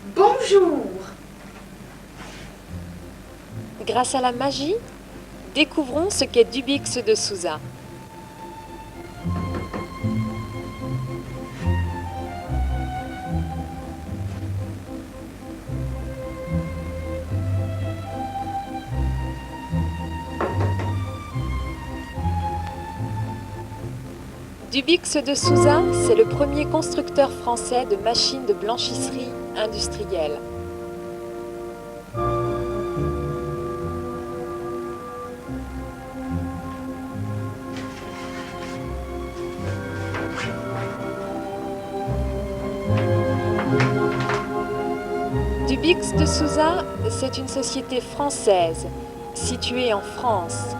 Bonjour. Grâce à la magie, découvrons ce qu'est Dubix de Souza. Dubix de Souza, c'est le premier constructeur français de machines de blanchisserie industrielle. Dubix de Souza, c'est une société française située en France.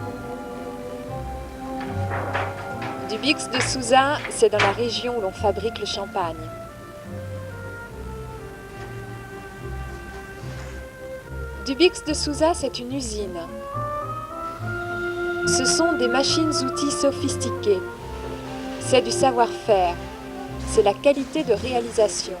Dubix de Souza, c'est dans la région où l'on fabrique le champagne. Dubix de Souza, c'est une usine. Ce sont des machines-outils sophistiquées. C'est du savoir-faire. C'est la qualité de réalisation.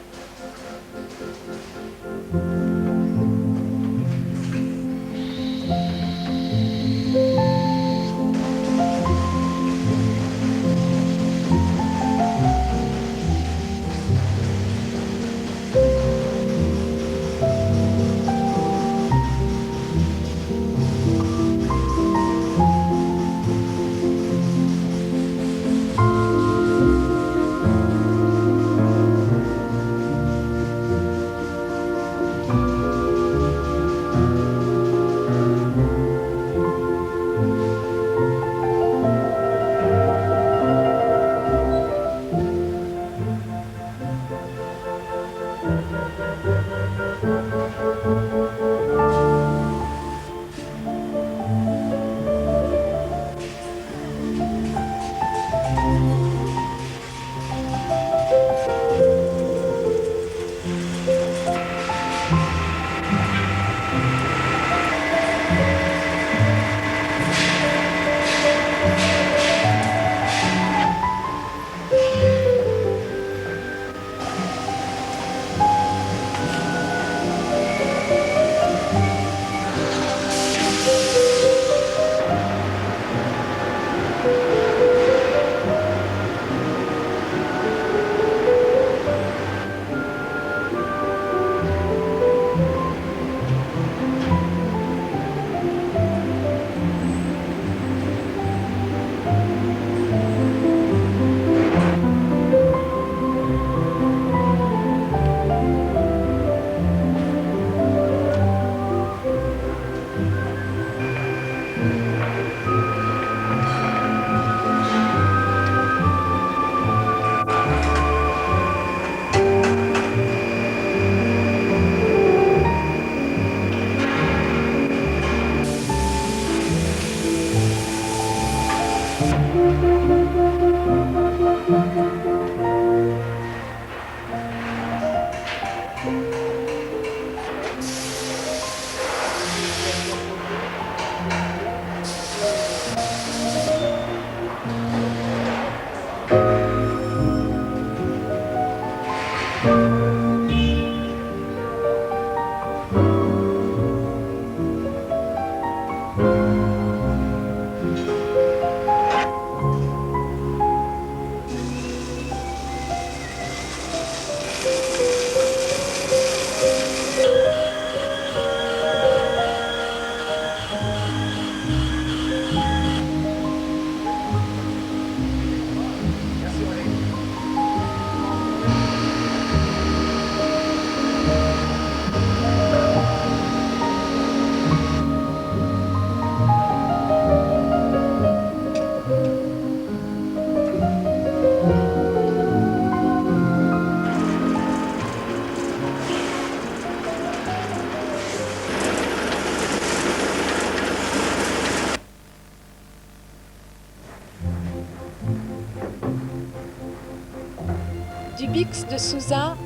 Dubix de Souza,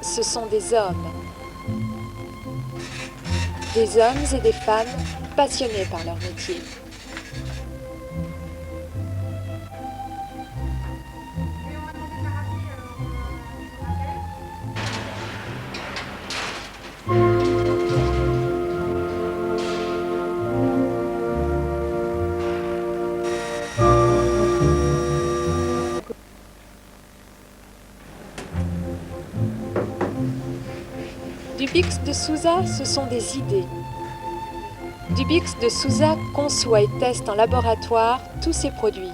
ce sont des hommes. Des hommes et des femmes passionnés par leur métier. Dubix de Souza, ce sont des idées. Dubix de Souza conçoit et teste en laboratoire tous ses produits.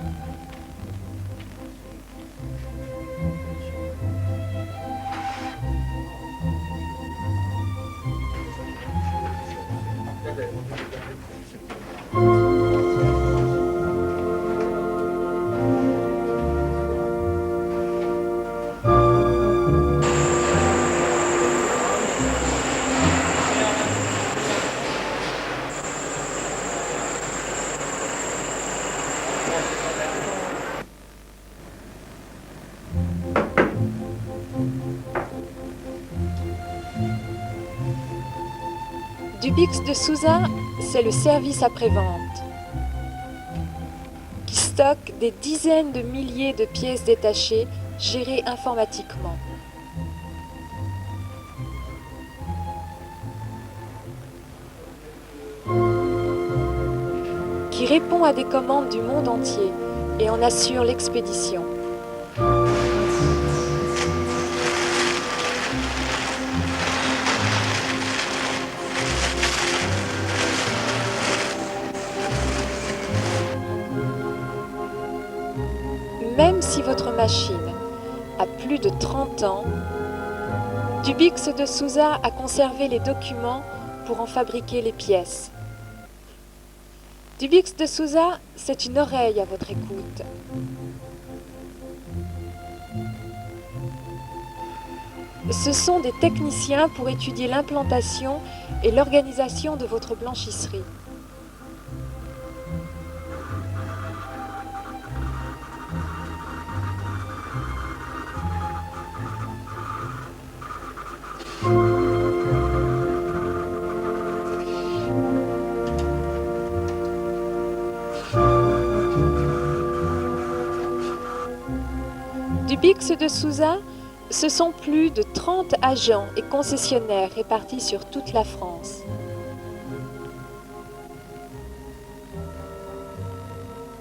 Dubix de Souza, c'est le service après-vente qui stocke des dizaines de milliers de pièces détachées gérées informatiquement. Qui répond à des commandes du monde entier et en assure l'expédition. Même si votre machine a plus de 30 ans, Dubix de Souza a conservé les documents pour en fabriquer les pièces. Dubix de Souza, c'est une oreille à votre écoute. Ce sont des techniciens pour étudier l'implantation et l'organisation de votre blanchisserie. Dubix de Souza, ce sont plus de 30 agents et concessionnaires répartis sur toute la France.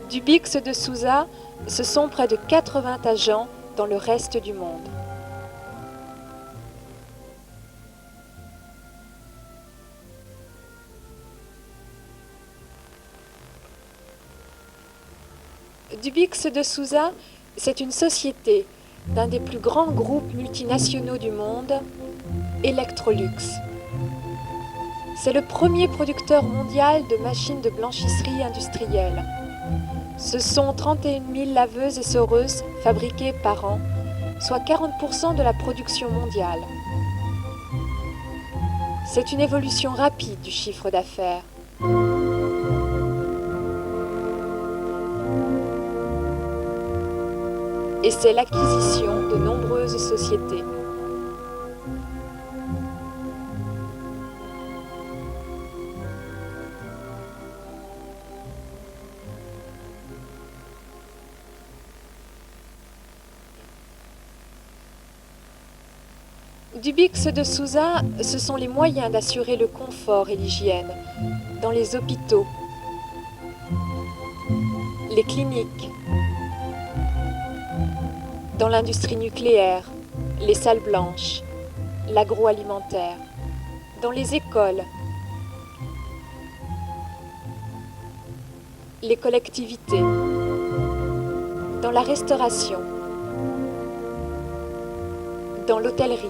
Dubix de Souza, ce sont près de 80 agents dans le reste du monde. Dubix de Souza, c'est une société d'un des plus grands groupes multinationaux du monde, Electrolux. C'est le premier producteur mondial de machines de blanchisserie industrielle. Ce sont 31 000 laveuses et soreuses fabriquées par an, soit 40% de la production mondiale. C'est une évolution rapide du chiffre d'affaires. Et c'est l'acquisition de nombreuses sociétés. Dubix de Souza, ce sont les moyens d'assurer le confort et l'hygiène dans les hôpitaux, les cliniques, dans l'industrie nucléaire, les salles blanches, l'agroalimentaire, dans les écoles, les collectivités, dans la restauration, dans l'hôtellerie,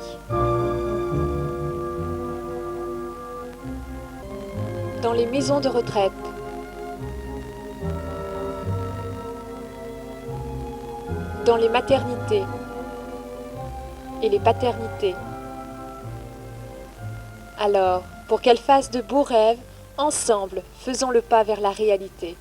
dans les maisons de retraite, dans les maternités et les paternités. Alors, pour qu'elles fassent de beaux rêves, ensemble, faisons le pas vers la réalité.